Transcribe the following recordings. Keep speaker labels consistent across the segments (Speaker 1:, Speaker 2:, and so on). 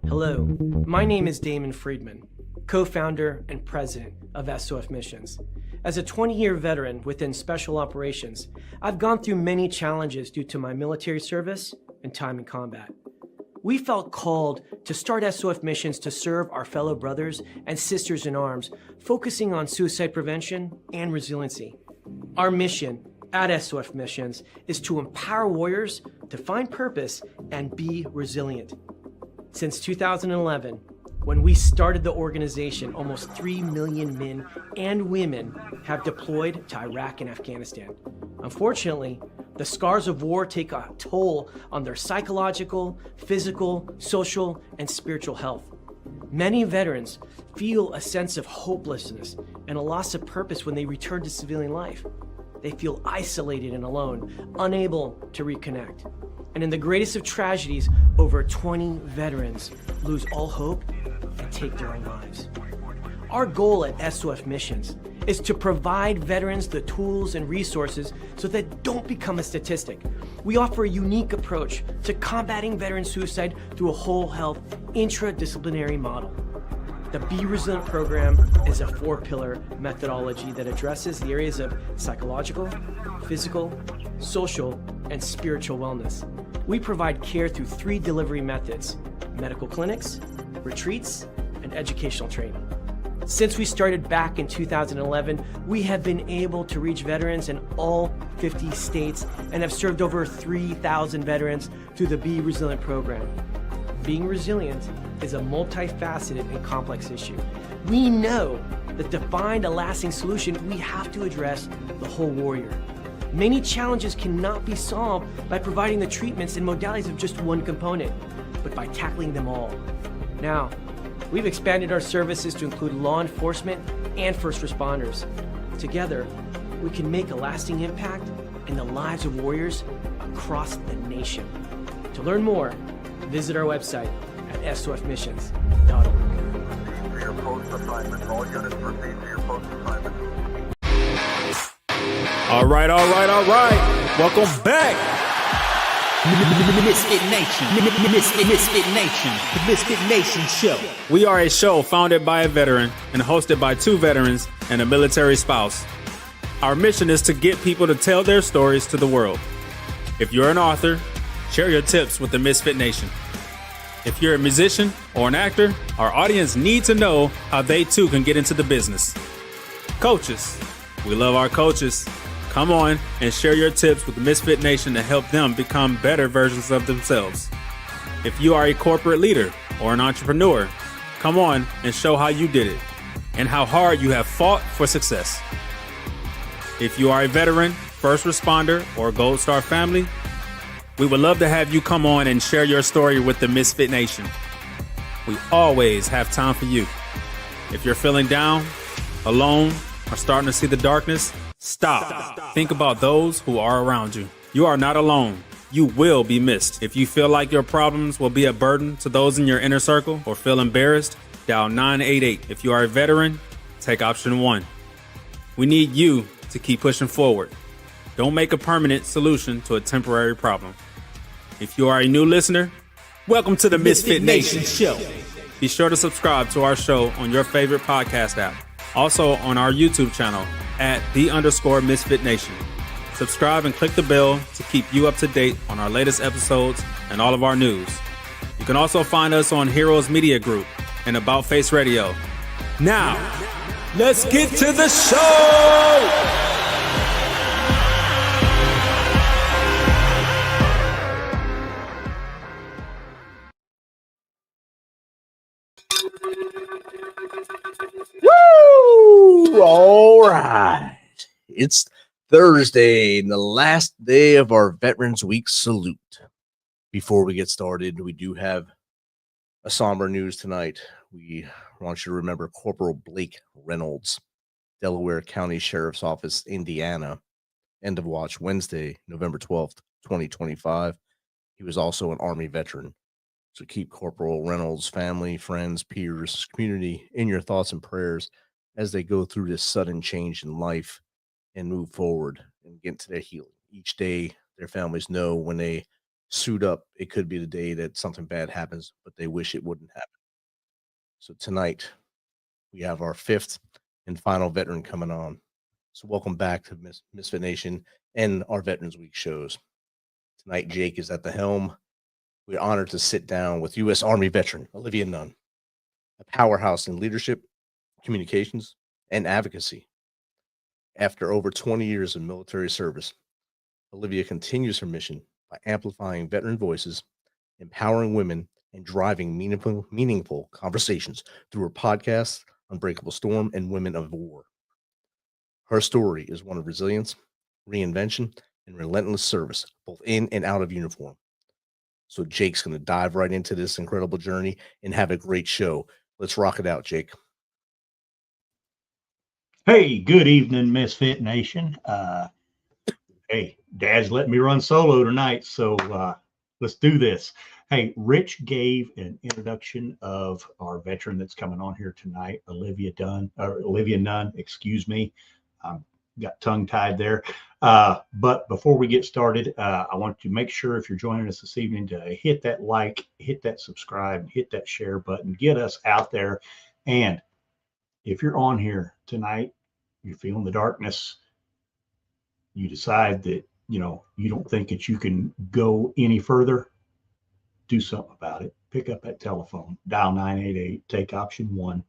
Speaker 1: Hello, my name is Damon Friedman, co-founder and president of SOF Missions. As a 20-year veteran within Special Operations, I've gone through many challenges due to my military service and time in combat. We felt called to start SOF Missions to serve our fellow brothers and sisters in arms, focusing on suicide prevention and resiliency. Our mission at SOF Missions is to empower warriors to find purpose and be resilient. Since 2011, when we started the organization, almost 3 million men and women have deployed to Iraq and Afghanistan. Unfortunately, the scars of war take a toll on their psychological, physical, social, and spiritual health. Many veterans feel a sense of hopelessness and a loss of purpose when they return to civilian life. They feel isolated and alone, unable to reconnect. And in the greatest of tragedies, over 20 veterans lose all hope and take their own lives. Our goal at SOF Missions is to provide veterans the tools and resources so that they don't become a statistic. We offer a unique approach to combating veteran suicide through a whole health intradisciplinary model. The Be Resilient program is a 4-pillar methodology that addresses the areas of psychological, physical, social, and spiritual wellness. We provide care through 3 delivery methods: medical clinics, retreats, and educational training. Since we started back in 2011, we have been able to reach veterans in all 50 states and have served over 3,000 veterans through the Be Resilient program. Being resilient is a multifaceted and complex issue. We know that to find a lasting solution, we have to address the whole warrior. Many challenges cannot be solved by providing the treatments and modalities of just one component, but by tackling them all. Now, we've expanded our services to include law enforcement and first responders. Together, we can make a lasting impact in the lives of warriors across the nation. To learn more, visit our website at sofmissions.org.
Speaker 2: For your post assignment, all units proceed to your post assignment.
Speaker 3: All right. Welcome back.
Speaker 4: Misfit Nation. Misfit Nation. The Misfit Nation Show.
Speaker 3: We are a show founded by a veteran and hosted by 2 veterans and a military spouse. Our mission is to get people to tell their stories to the world. If you're an author, share your tips with the Misfit Nation. If you're a musician or an actor, our audience need to know how they too can get into the business. Coaches, we love our coaches. Come on and share your tips with the Misfit Nation to help them become better versions of themselves. If you are a corporate leader or an entrepreneur, come on and show how you did it and how hard you have fought for success. If you are a veteran, first responder, or Gold Star family, we would love to have you come on and share your story with the Misfit Nation. We always have time for you. If you're feeling down, alone, or starting to see the darkness, stop. Think about those who are around you. You are not alone. You will be missed. If you feel like your problems will be a burden to those in your inner circle or feel embarrassed, dial 988. If you are a veteran, take option 1. We need you to keep pushing forward. Don't make a permanent solution to a temporary problem. If you are a new listener, welcome to the Misfit Nation Show. Be sure to subscribe to our show on your favorite podcast app. Also on our YouTube channel at @the_Misfit Nation. Subscribe and click the bell to keep you up to date on our latest episodes and all of our news. You can also find us on Heroes Media Group and About Face Radio. Now, let's get to the show!
Speaker 5: Woo! All right. It's Thursday, the last day of our Veterans Week salute. Before we get started, we do have a somber news tonight. We want you to remember Corporal Blake Reynolds, Delaware County Sheriff's Office, Indiana. End of watch Wednesday, November 12th, 2025. He was also an Army veteran. So keep Corporal Reynolds' family, friends, peers, community in your thoughts and prayers as they go through this sudden change in life and move forward and get into their healing. Each day, their families know when they suit up. It could be the day that something bad happens, but they wish it wouldn't happen. So tonight we have our fifth and final veteran coming on. So welcome back to MisFit Nation and our Veterans Week shows. Tonight, Jake is at the helm. We're honored to sit down with U.S. Army veteran Olivia Nunn, a powerhouse in leadership, communications, and advocacy. After over 20 years of military service, Olivia continues her mission by amplifying veteran voices, empowering women, and driving meaningful conversations through her podcasts, Unbreakable Storm and Women of War. Her story is one of resilience, reinvention, and relentless service, both in and out of uniform. So Jake's going to dive right into this incredible journey and have a great show. Let's rock it out, Jake.
Speaker 6: Hey, good evening, MisFit Nation. Hey, Dad's letting me run solo tonight, so let's do this. Hey, Rich gave an introduction of our veteran that's coming on here tonight, Olivia Nunn, excuse me. Got tongue-tied there. But before we get started, I want to make sure if you're joining us this evening to hit that like, hit that subscribe, hit that share button, get us out there. And if you're on here tonight, you're feeling the darkness, you decide that, you don't think that you can go any further, do something about it. Pick up that telephone, dial 988, take option 1.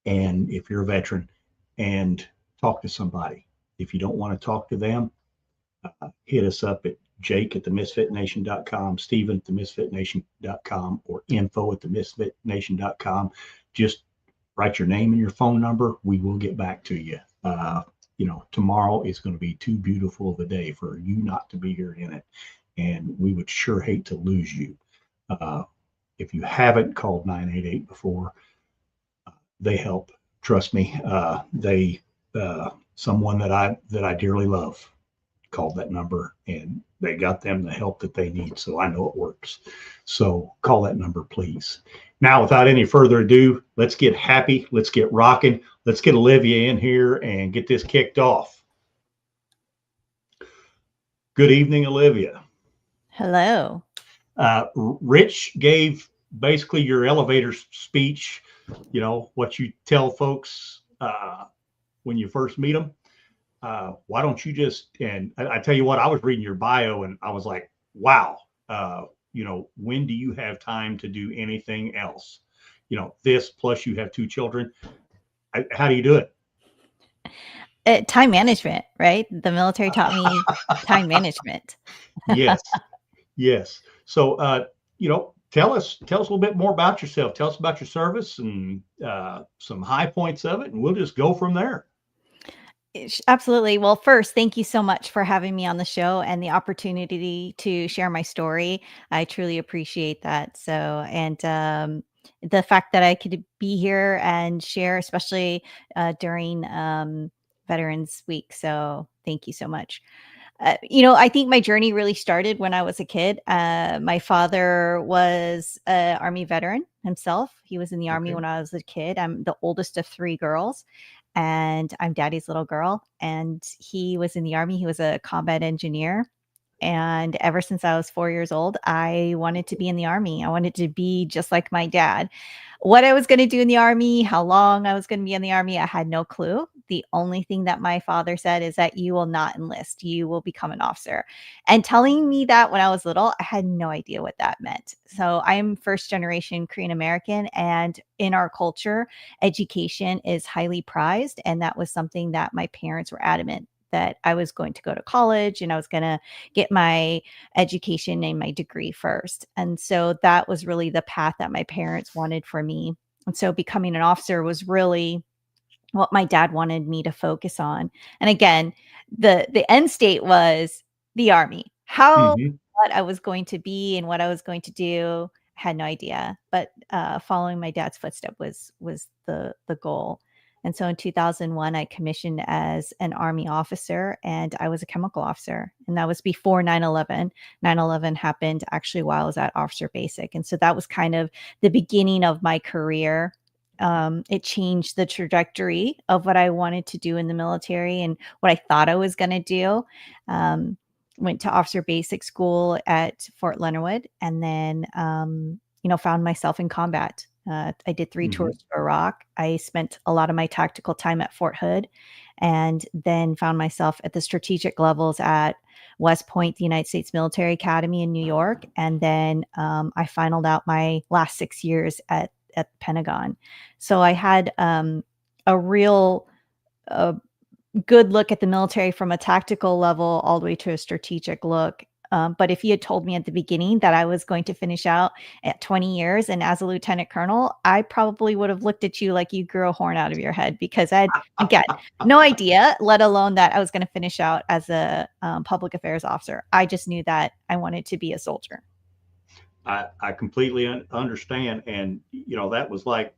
Speaker 6: And if you're a veteran, and talk to somebody. If you don't want to talk to them, hit us up at jake@themisfitnation.com, steven@themisfitnation.com, or info@themisfitnation.com. Just write your name and your phone number. We will get back to you. Tomorrow is going to be too beautiful of a day for you not to be here in it. And we would sure hate to lose you. If you haven't called 988 before, they help. Trust me. Someone that I dearly love called that number, and they got them the help that they need. So I know it works. So call that number, please. Now, without any further ado, let's get happy. Let's get rocking. Let's get Olivia in here and get this kicked off. Good evening, Olivia.
Speaker 7: Hello.
Speaker 6: Rich gave basically your elevator speech, what you tell folks when you first meet them. Why don't you and I tell you what, I was reading your bio and I was like, wow, when do you have time to do anything else? This plus you have 2 children. How do you do it?
Speaker 7: Time management, right? The military taught me time management.
Speaker 6: Yes. So, tell us a little bit more about yourself. Tell us about your service and some high points of it, and we'll just go from there.
Speaker 7: Absolutely. Well, first, thank you so much for having me on the show and the opportunity to share my story. I truly appreciate that. So, and the fact that I could be here and share, especially during Veterans Week. So, thank you so much. I think my journey really started when I was a kid. My father was an Army veteran himself. He was in the Army when I was a kid. I'm the oldest of 3 girls, and I'm daddy's little girl. And he was in the Army. He was a combat engineer. And ever since I was 4 years old, I wanted to be in the Army. I wanted to be just like my dad. What I was going to do in the Army, how long I was going to be in the Army, I had no clue. The only thing that my father said is that you will not enlist. You will become an officer. And telling me that when I was little, I had no idea what that meant. So I'm first generation Korean American, and in our culture, education is highly prized. And that was something that my parents were adamant that I was going to go to college and I was going to get my education and my degree first. And so that was really the path that my parents wanted for me. And so becoming an officer was really what my dad wanted me to focus on. And again, the end state was the Army. What I was going to be and what I was going to do, I had no idea. But following my dad's footstep was the goal. And so in 2001, I commissioned as an Army officer, and I was a chemical officer. And that was before 9/11. 9/11 happened actually while I was at Officer Basic. And so that was kind of the beginning of my career. It changed the trajectory of what I wanted to do in the military and what I thought I was going to do. went to officer basic school at Fort Leonard Wood, and then, found myself in combat. I did 3 tours to Iraq. I spent a lot of my tactical time at Fort Hood, and then found myself at the strategic levels at West Point, the United States Military Academy in New York. And then I finaled out my last 6 years at the Pentagon. So I had a real good look at the military from a tactical level all the way to a strategic look. But if you had told me at the beginning that I was going to finish out at 20 years and as a lieutenant colonel, I probably would have looked at you like you grew a horn out of your head, because I had, again, no idea, let alone that I was going to finish out as a public affairs officer. I just knew that I wanted to be a soldier.
Speaker 6: I completely understand. And, that was like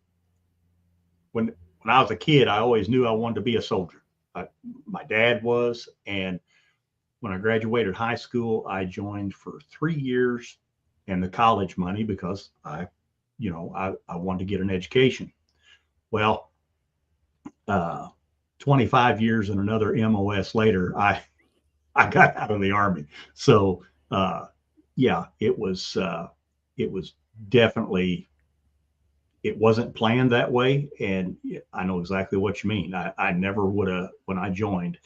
Speaker 6: when I was a kid, I always knew I wanted to be a soldier. My dad was, and when I graduated high school, I joined for 3 years and the college money because I wanted to get an education. Well, 25 years and another MOS later, I got out of the Army. So, it was definitely, it wasn't planned that way. And I know exactly what you mean. I never would have, when I joined,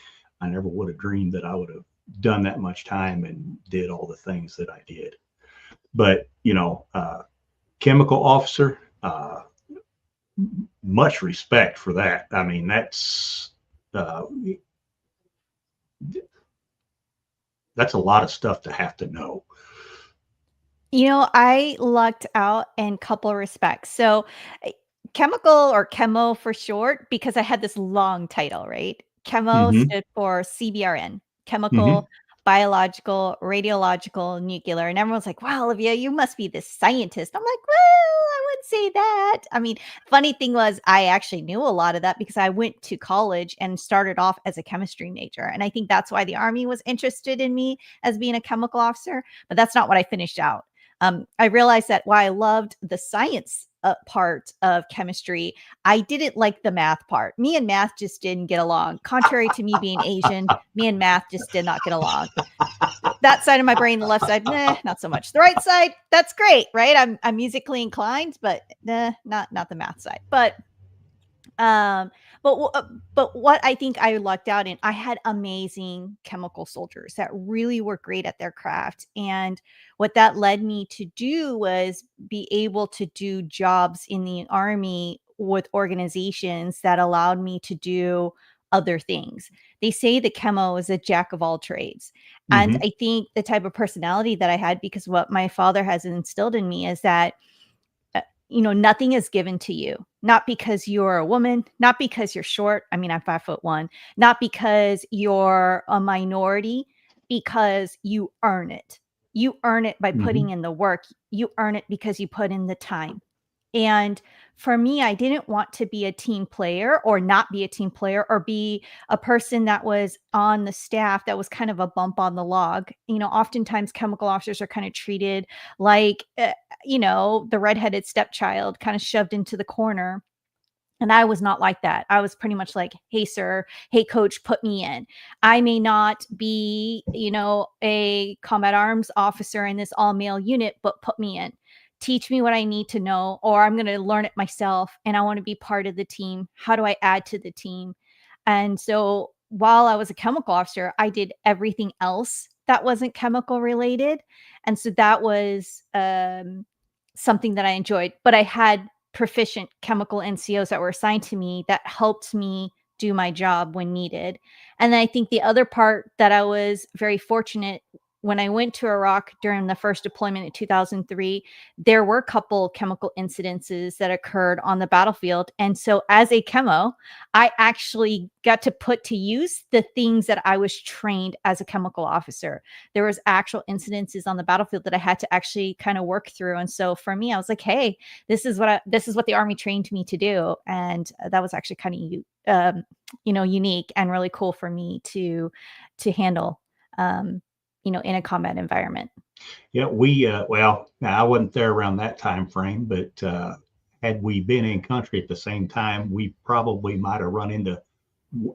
Speaker 6: I never would have dreamed that I would have done that much time and did all the things that I did. But, chemical officer, much respect for that. I mean, that's a lot of stuff to have to know.
Speaker 7: I lucked out in a couple of respects. So chemical, or chemo for short, because I had this long title, right? Chemo stood for CBRN, chemical, biological, radiological, nuclear. And everyone's like, wow, Olivia, you must be this scientist. I'm like, well, I wouldn't say that. I mean, funny thing was, I actually knew a lot of that because I went to college and started off as a chemistry major. And I think that's why the Army was interested in me as being a chemical officer, but that's not what I finished out. I realized that while I loved the science part of chemistry, I didn't like the math part. Me and math just didn't get along. Contrary to me being Asian, me and math just did not get along. That side of my brain, the left side, not so much. The right side, that's great, right? I'm musically inclined, but not the math side. But what I think I lucked out in, I had amazing chemical soldiers that really were great at their craft. And what that led me to do was be able to do jobs in the Army with organizations that allowed me to do other things. They say the chemo is a jack of all trades. And I think the type of personality that I had, because what my father has instilled in me is that nothing is given to you, not because you're a woman, not because you're short. I mean, I'm 5'1", not because you're a minority, because you earn it. You earn it by putting in the work. You earn it because you put in the time. And for me, I didn't want to be a team player or not be a team player or be a person that was on the staff that was kind of a bump on the log. Oftentimes chemical officers are kind of treated like, the redheaded stepchild, kind of shoved into the corner. And I was not like that. I was pretty much like, hey, sir, hey, coach, put me in. I may not be, a combat arms officer in this all male unit, but put me in. Teach me what I need to know, or I'm going to learn it myself. And I want to be part of the team. How do I add to the team? And so while I was a chemical officer, I did everything else that wasn't chemical related. And so that was something that I enjoyed. But I had proficient chemical NCOs that were assigned to me that helped me do my job when needed. And then I think the other part that I was very fortunate, when I went to Iraq during the first deployment in 2003, there were a couple chemical incidences that occurred on the battlefield. And so as a chemo, I actually got to put to use the things that I was trained as a chemical officer. There was actual incidences on the battlefield that I had to actually kind of work through. And so for me, I was like, hey, this is what the Army trained me to do. And that was actually kind of, unique and really cool for me to handle. In a combat environment.
Speaker 6: Yeah, we, now I wasn't there around that time frame, but had we been in country at the same time, we probably might have run into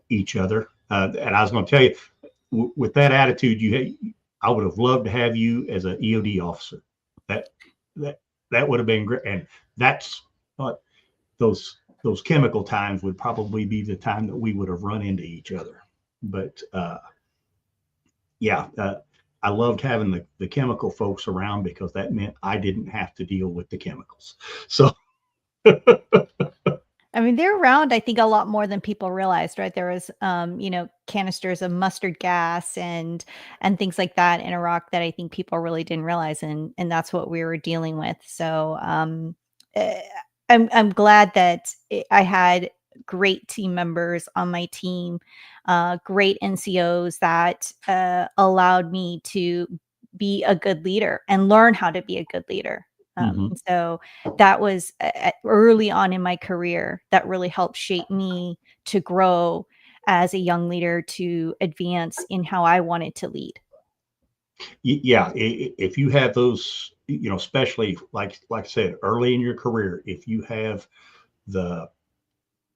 Speaker 6: each other. And I was going to tell you, with that attitude, I would have loved to have you as an EOD officer. That that would have been great. And that's what those chemical times would probably be the time that we would have run into each other. But I loved having the chemical folks around because that meant I didn't have to deal with the chemicals. So
Speaker 7: I mean, they're around, I think, a lot more than people realized, right? There was, canisters of mustard gas and things like that in Iraq that I think people really didn't realize, and that's what we were dealing with. So, eh, I'm glad that I had great team members on my team, great NCOs that allowed me to be a good leader and learn how to be a good leader.
Speaker 6: Mhm.
Speaker 7: So that was early on in my career that really helped shape me to grow as a young leader, to advance in how I wanted to lead.
Speaker 6: Yeah, if you have those, especially like I said, early in your career, if you have the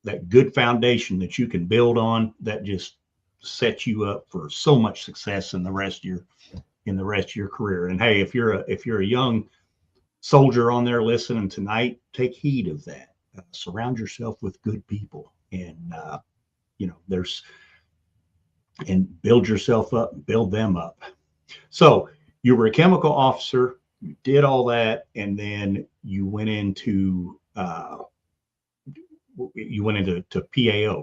Speaker 6: that good foundation that you can build on, that just sets you up for so much success in the rest of your career. And hey, if you're a young soldier on there listening tonight, take heed of that. Surround yourself with good people, and there's and build yourself up, build them up. So you were a chemical officer, you did all that, and then you went into PAO,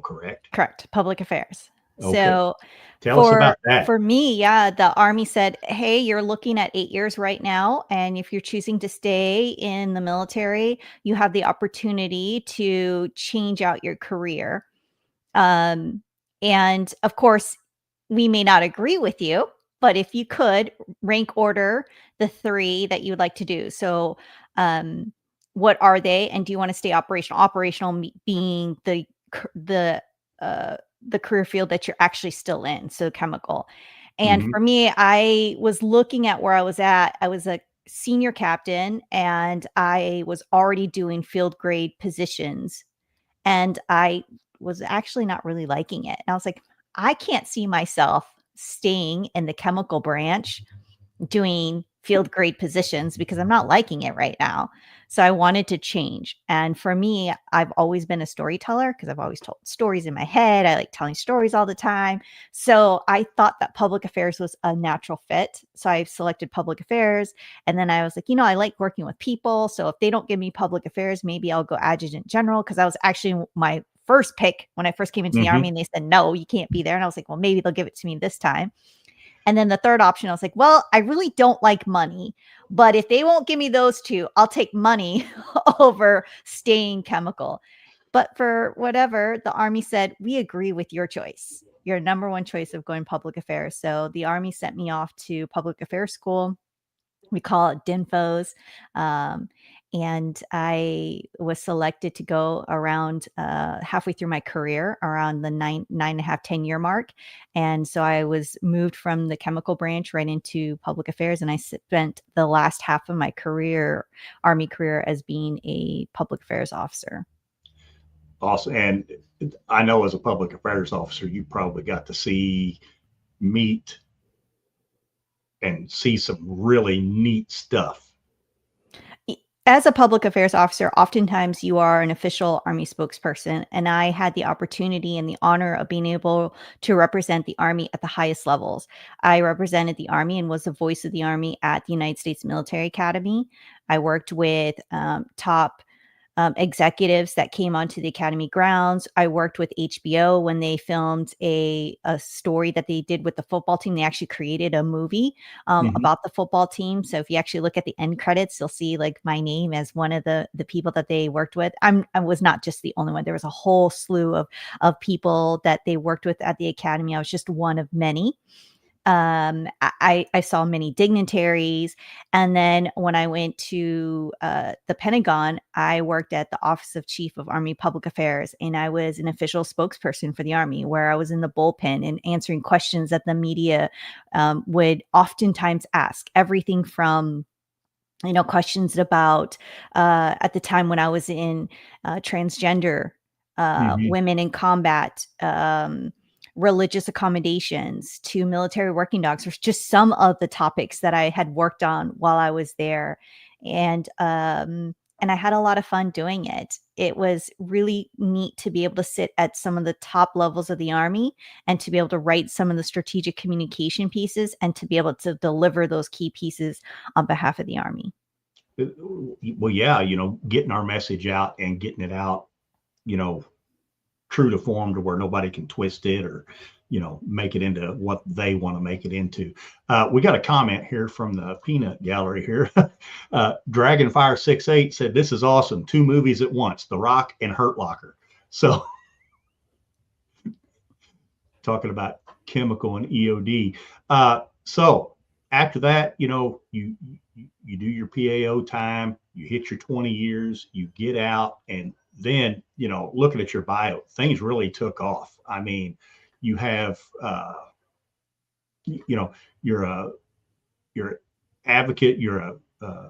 Speaker 6: correct?
Speaker 7: Correct. Public affairs.
Speaker 6: Okay.
Speaker 7: So
Speaker 6: Tell us about that.
Speaker 7: for me, yeah, the Army said, "Hey, you're looking at 8 years right now, and if you're choosing to stay in the military, you have the opportunity to change out your career." Um, and of course, we may not agree with you, but if you could rank order the three that you would like to do. So, what are they, and do you want to stay operational? Being uh, the career field that you're actually still in, so chemical. And
Speaker 6: Mhm.
Speaker 7: for me, I was looking at where I was at. I was a senior captain, and I was already doing field grade positions, and I was actually not really liking it. And I was like, I can't see myself staying in the chemical branch doing field grade positions because I'm not liking it right now. So I wanted to change. And for me, I've always been a storyteller because I've always told stories in my head. I like telling stories all the time. So I thought that public affairs was a natural fit. So I selected public affairs. And then I was like, I like working with people. So if they don't give me public affairs, maybe I'll go adjutant general, because I was actually my first pick when I first came into the Army, and they said, no, you can't be there. And I was like, well, maybe they'll give it to me this time. And then the third option, I was like, well, I really don't like money, but if they won't give me those two, I'll take money over staying chemical. But for whatever, the Army said, we agree with your choice, your number one choice of going public affairs. So the Army sent me off to public affairs school. We call it DINFOS. And I was selected to go around halfway through my career, around the 9.5, 10 year mark. And so I was moved from the chemical branch right into public affairs. And I spent the last half of my career, Army career, as being a public affairs officer.
Speaker 6: Awesome. And I know as a public affairs officer, you probably got to meet and see some really neat stuff.
Speaker 7: As a public affairs officer, oftentimes you are an official Army spokesperson, and I had the opportunity and the honor of being able to represent the Army at the highest levels. I represented the Army and was the voice of the Army at the United States Military Academy. I worked with top executives that came onto the Academy grounds. I worked with HBO when they filmed a story that they did with the football team. They actually created a movie about the football team. So if you actually look at the end credits, you'll see like my name as one of the people that they worked with. I was not just the only one. There was a whole slew of people that they worked with at the Academy. I was just one of many. I saw many dignitaries. And then when I went to the Pentagon, I worked at the Office of Chief of Army Public Affairs, and I was an official spokesperson for the Army, where I was in the bullpen and answering questions that the media would oftentimes ask. Everything from questions about at the time when I was in transgender women in combat, religious accommodations to military working dogs were just some of the topics that I had worked on while I was there. And I had a lot of fun doing it. It was really neat to be able to sit at some of the top levels of the Army and to be able to write some of the strategic communication pieces and to be able to deliver those key pieces on behalf of the Army.
Speaker 6: Well, yeah, getting our message out and getting it out, true to form to where nobody can twist it or, make it into what they want to make it into. We got a comment here from the peanut gallery here. Dragonfire68 said, "This is awesome. 2 movies at once, The Rock and Hurt Locker." So talking about chemical and EOD. So after that, you do your PAO time, you hit your 20 years, you get out, and then, looking at your bio, things really took off. I mean, you have, you're advocate, you're a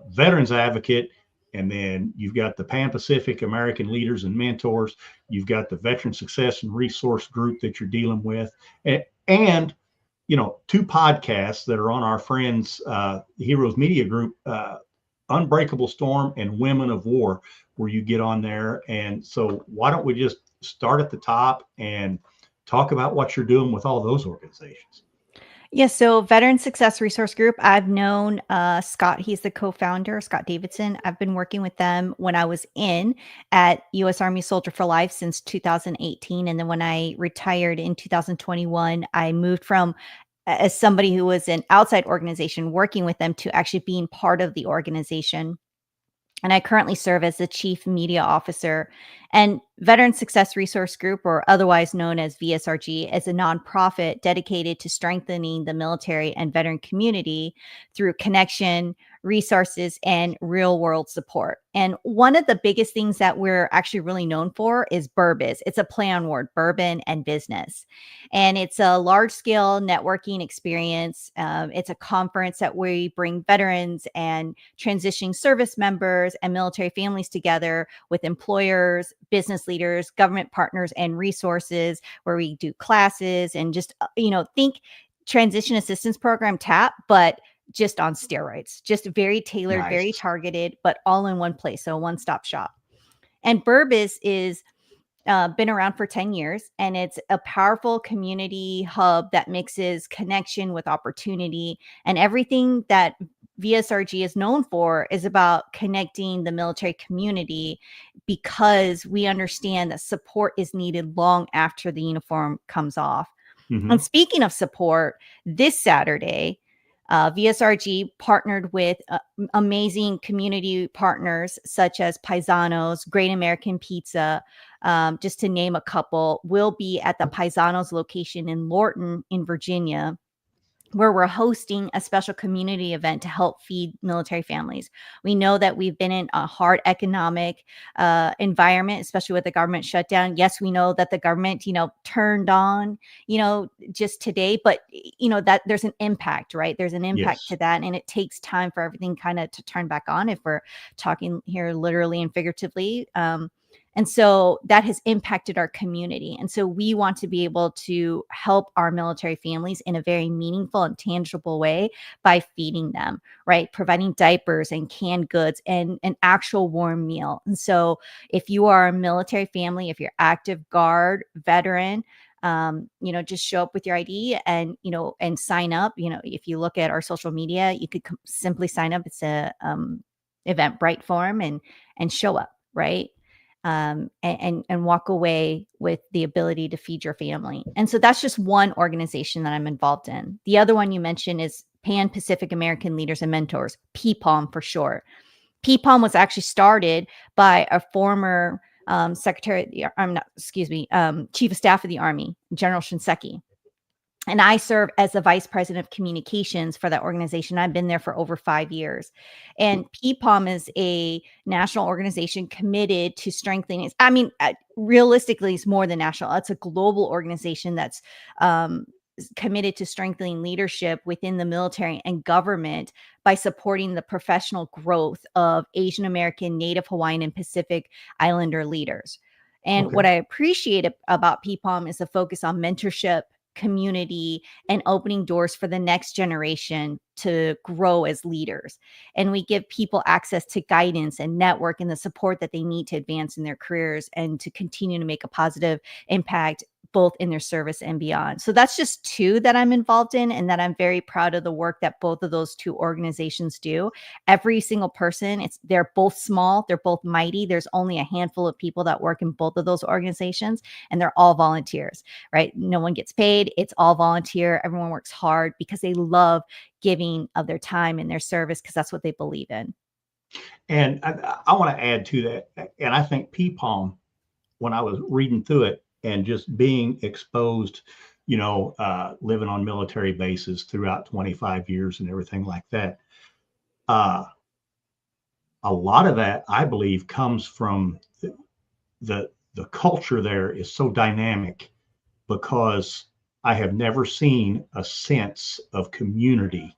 Speaker 6: veterans advocate, and then you've got the Pan Pacific American Leaders and Mentors. You've got the Veteran Success and Resource Group that you're dealing with, and 2 podcasts that are on our friends Heroes Media Group, Unbreakable Storm and Women of War, where you get on there. And so why don't we just start at the top and talk about what you're doing with all those organizations?
Speaker 7: Yes. So Veteran Success Resource Group, I've known Scott. He's the co-founder, Scott Davidson. I've been working with them when I was at U.S. Army Soldier for Life since 2018. And then when I retired in 2021, I moved from as somebody who was an outside organization working with them to actually being part of the organization. And I currently serve as the Chief Media Officer. And Veteran Success Resource Group, or otherwise known as VSRG, is a nonprofit dedicated to strengthening the military and veteran community through connection, resources, and real-world support. And one of the biggest things that we're actually really known for is BURBIZ. It's a play on word, bourbon and business. And it's a large-scale networking experience. It's a conference that we bring veterans and transitioning service members and military families together with employers, business leaders, government partners, and resources, where we do classes and just, think transition assistance program TAP, but just on steroids, just very tailored,
Speaker 6: Nice.
Speaker 7: very targeted, but all in one place. So a one-stop shop. And BURBIZ is been around for 10 years, and it's a powerful community hub that mixes connection with opportunity, and everything that VSRG is known for is about connecting the military community, because we understand that support is needed long after the uniform comes off.
Speaker 6: Mm-hmm.
Speaker 7: And speaking of support, this Saturday, VSRG partnered with amazing community partners such as Paisanos, Great American Pizza, just to name a couple. Will be at the Paisanos location in Lorton in Virginia, where we're hosting a special community event to help feed military families. We know that we've been in a hard economic environment, especially with the government shutdown. Yes, we know that the government, turned on, just today, but that there's an impact, right? There's an impact to that. And it takes time for everything kind of to turn back on, if we're talking here literally and figuratively. And so that has impacted our community. And so we want to be able to help our military families in a very meaningful and tangible way by feeding them, right? Providing diapers and canned goods and an actual warm meal. And so if you are a military family, if you're active guard, veteran, just show up with your ID and, and sign up. If you look at our social media, you could simply sign up. It's a Eventbrite form and show up, right? And walk away with the ability to feed your family. And so that's just one organization that I'm involved in. The other one you mentioned is Pan Pacific American Leaders and Mentors, PPALM for short. PPALM was actually started by a former Chief of Staff of the Army, General Shinseki. And I serve as the vice president of communications for that organization. I've been there for over 5 years. And PPALM is a national organization committed to strengthening. Realistically, it's more than national. It's a global organization that's committed to strengthening leadership within the military and government by supporting the professional growth of Asian American, Native Hawaiian, and Pacific Islander leaders. And what I appreciate about PPALM is the focus on mentorship, community and opening doors for the next generation to grow as leaders. And we give people access to guidance and network and the support that they need to advance in their careers and to continue to make a positive impact both in their service and beyond. So that's just two that I'm involved in, and that I'm very proud of the work that both of those two organizations do. Every single person, they're both small, they're both mighty. There's only a handful of people that work in both of those organizations, and they're all volunteers, right? No one gets paid. It's all volunteer. Everyone works hard because they love giving of their time and their service because that's what they believe in.
Speaker 6: And I want to add to that. And I think PPALM, when I was reading through it and just being exposed, living on military bases throughout 25 years and everything like that, a lot of that, I believe, comes from the culture there is so dynamic, because I have never seen a sense of community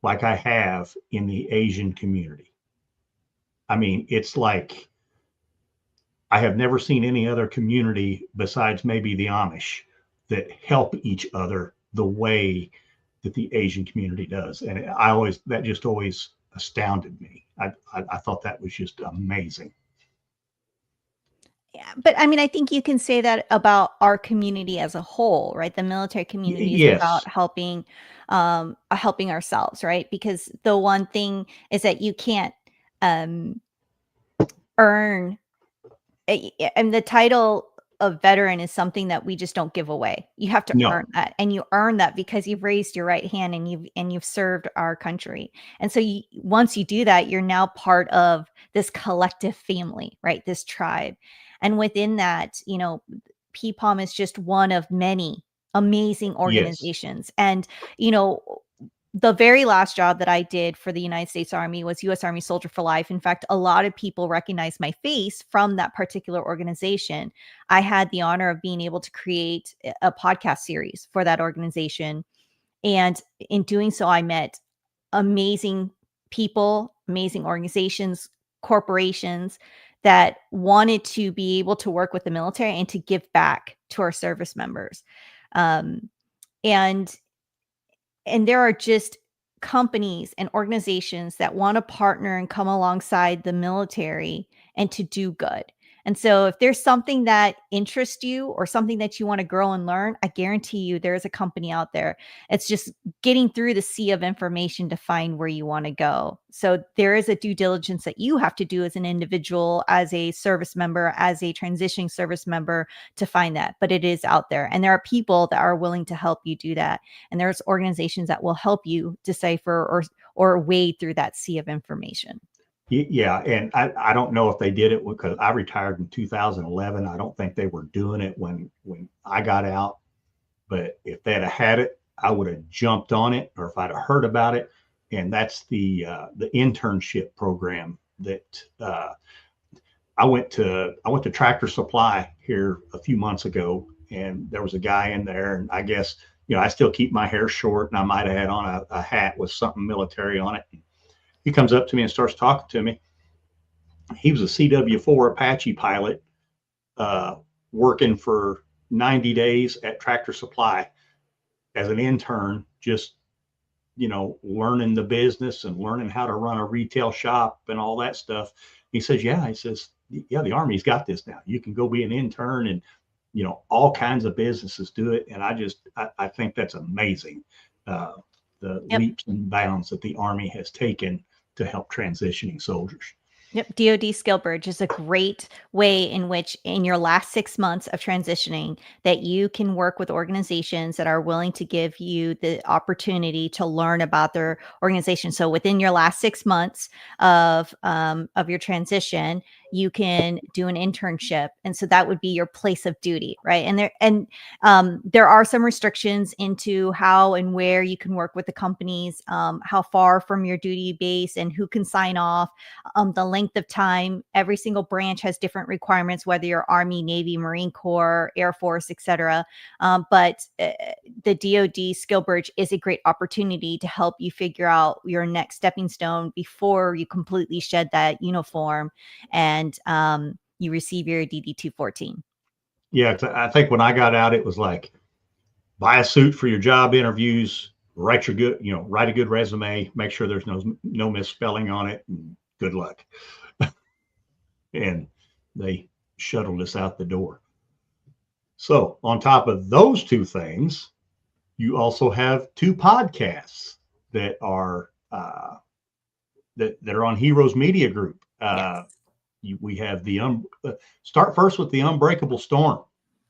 Speaker 6: like I have in the Asian community. I mean, it's like I have never seen any other community besides maybe the Amish that help each other the way that the Asian community does. And that just always astounded me. I thought that was just amazing.
Speaker 7: Yeah, but I mean, I think you can say that about our community as a whole, right? The military community is
Speaker 6: Yes.
Speaker 7: about helping ourselves, right? Because the one thing is that you can't earn, and the title of veteran is something that we just don't give away. You have to earn that, and you earn that because you've raised your right hand and you've served our country. And so once you do that, you're now part of this collective family, right? This tribe. And within that, PPALM is just one of many amazing organizations. Yes. And, the very last job that I did for the United States Army was U.S. Army Soldier for Life. In fact, a lot of people recognize my face from that particular organization. I had the honor of being able to create a podcast series for that organization. And in doing so, I met amazing people, amazing organizations, corporations that wanted to be able to work with the military and to give back to our service members. And there are just companies and organizations that want to partner and come alongside the military and to do good. And so if there's something that interests you or something that you want to grow and learn, I guarantee you there is a company out there. It's just getting through the sea of information to find where you want to go. So there is a due diligence that you have to do as an individual, as a service member, as a transitioning service member to find that. But it is out there. And there are people that are willing to help you do that. And there's organizations that will help you decipher or wade through that sea of information.
Speaker 6: Yeah, and I don't know if they did it because I retired in 2011. I don't think they were doing it when I got out. But if they'd have had it, I would have jumped on it, or if I'd have heard about it. And that's the internship program that I went to Tractor Supply here a few months ago, and there was a guy in there, and I guess I still keep my hair short, and I might have had on a hat with something military on it. He comes up to me and starts talking to me. He was a CW4 Apache pilot, working for 90 days at Tractor Supply as an intern, just, learning the business and learning how to run a retail shop and all that stuff. He says, the Army's got this now. You can go be an intern, and, all kinds of businesses do it. And I think that's amazing. The leaps and bounds that the Army has taken to help transitioning soldiers.
Speaker 7: Yep. DoD Skill Bridge is a great way in which in your last 6 months of transitioning that you can work with organizations that are willing to give you the opportunity to learn about their organization. So within your last 6 months of your transition, you can do an internship. And so that would be your place of duty, right? And there are some restrictions into how and where you can work with the companies, how far from your duty base and who can sign off, the length of time. Every single branch has different requirements, whether you're Army, Navy, Marine Corps, Air Force, etc. But the DoD Skill Bridge is a great opportunity to help you figure out your next stepping stone before you completely shed that uniform and you receive your DD-214.
Speaker 6: Yeah, I think when I got out, it was like buy a suit for your job interviews, write a good resume, make sure there's no misspelling on it, and good luck. And they shuttled us out the door. So on top of those two things, you also have two podcasts that are that are on Heroes Media Group.
Speaker 7: Yes.
Speaker 6: We have start first with the Unbreakable Storm.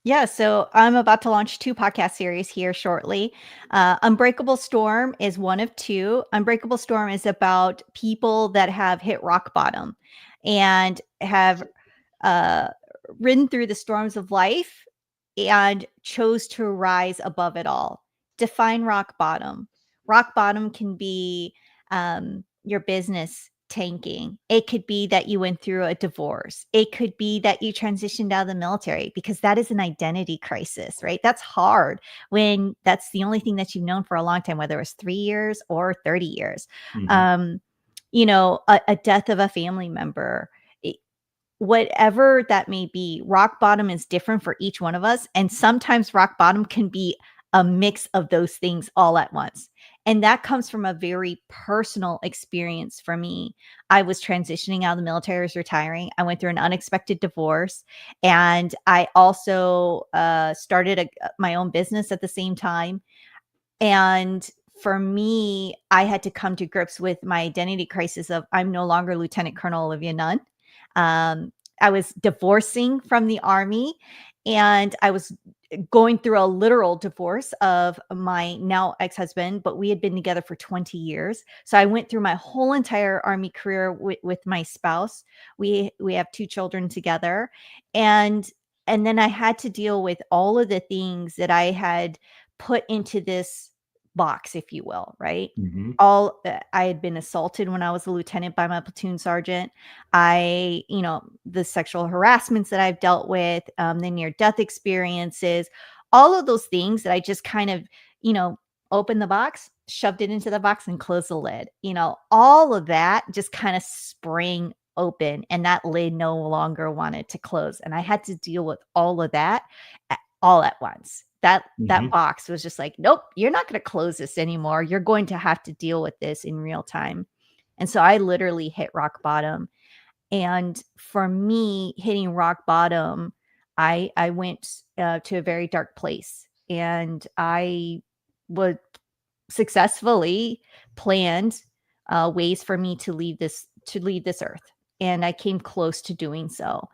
Speaker 7: Yeah, so I'm about to launch 2 podcast series here shortly. Unbreakable Storm is one of 2. Unbreakable Storm is about people that have hit rock bottom and have ridden through the storms of life and chose to rise above it all. Define rock bottom. Rock bottom can be your business tanking. It could be that you went through a divorce. It could be that you transitioned out of the military, because that is an identity crisis, right? That's hard when that's the only thing that you've known for a long time, whether it was 3 years or 30 years.
Speaker 6: Mhm.
Speaker 7: A death of a family member, whatever that may be, rock bottom is different for each one of us. And sometimes rock bottom can be a mix of those things all at once. And that comes from a very personal experience for me. I was transitioning out of the military, I was retiring. I went through an unexpected divorce. And I also started my own business at the same time. And for me, I had to come to grips with my identity crisis of I'm no longer Lieutenant Colonel Olivia Nunn. I was divorcing from the Army, and I was going through a literal divorce of my now ex-husband, but we had been together for 20 years. So I went through my whole entire Army career with my spouse. We have 2 children together. And then I had to deal with all of the things that I had put into this box, if you will, right?
Speaker 6: Mhm.
Speaker 7: I had been assaulted when I was a lieutenant by my platoon sergeant. The sexual harassments that I've dealt with, the near-death experiences, all of those things that I just kind of, opened the box, shoved it into the box and closed the lid. All of that just kind of sprang open, and that lid no longer wanted to close. And I had to deal with all of that all at once. That
Speaker 6: Mhm.
Speaker 7: box was just like, nope, you're not going to close this anymore. You're going to have to deal with this in real time. And so I literally hit rock bottom. And for me, hitting rock bottom, I went to a very dark place, and I would successfully planned ways for me to leave this earth, and I came close to doing so.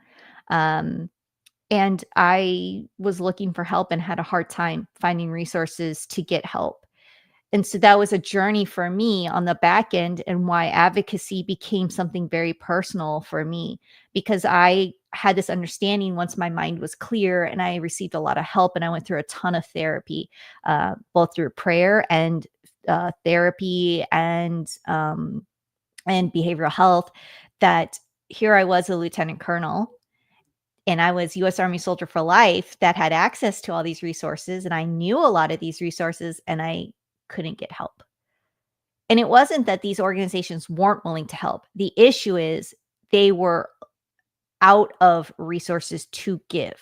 Speaker 7: And I was looking for help and had a hard time finding resources to get help. And so that was a journey for me on the back end, and why advocacy became something very personal for me, because I had this understanding once my mind was clear, and I received a lot of help, and I went through a ton of therapy, both through prayer and therapy and behavioral health, that here I was, a lieutenant colonel, and I was U.S. Army soldier for life that had access to all these resources, and I knew a lot of these resources, and I couldn't get help. And it wasn't that these organizations weren't willing to help. The issue is they were out of resources to give.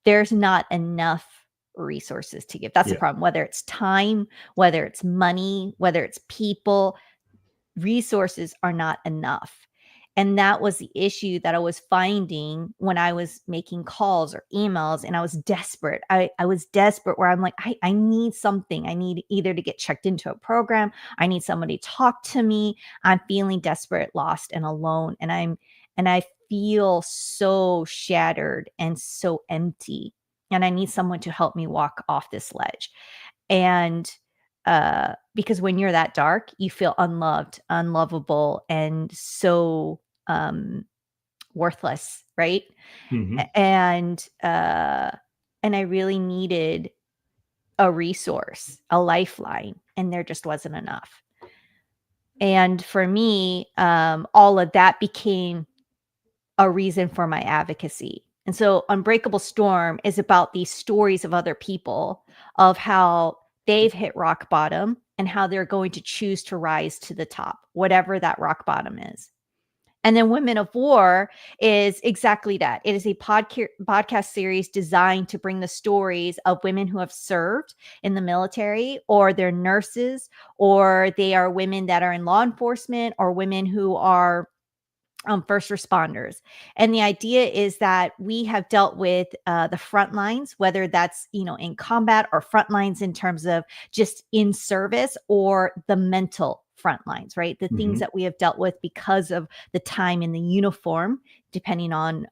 Speaker 7: There's not enough resources to give. That's the
Speaker 6: Yeah.
Speaker 7: problem. Whether it's time, whether it's money, whether it's people, resources are not enough. And that was the issue that I was finding when I was making calls or emails, and I was desperate. I was desperate, where I'm like, I need something. I need either to get checked into a program. I need somebody to talk to me. I'm feeling desperate, lost, and alone. And I feel so shattered and so empty. And I need someone to help me walk off this ledge. And because when you're that dark, you feel unloved, unlovable, and so worthless, right?
Speaker 6: Mhm.
Speaker 7: And I really needed a resource, a lifeline, and there just wasn't enough. And for me, all of that became a reason for my advocacy. And so Unbreakable Storm is about these stories of other people, of how they've hit rock bottom and how they're going to choose to rise to the top, whatever that rock bottom is. And then Women of War is exactly that. It is a podcast series designed to bring the stories of women who have served in the military, or they're nurses, or they are women that are in law enforcement, or women who are first responders. And the idea is that we have dealt with the front lines, whether that's, in combat, or front lines in terms of just in service, or the mental front lines, right? The things that we have dealt with because of the time in the uniform, depending on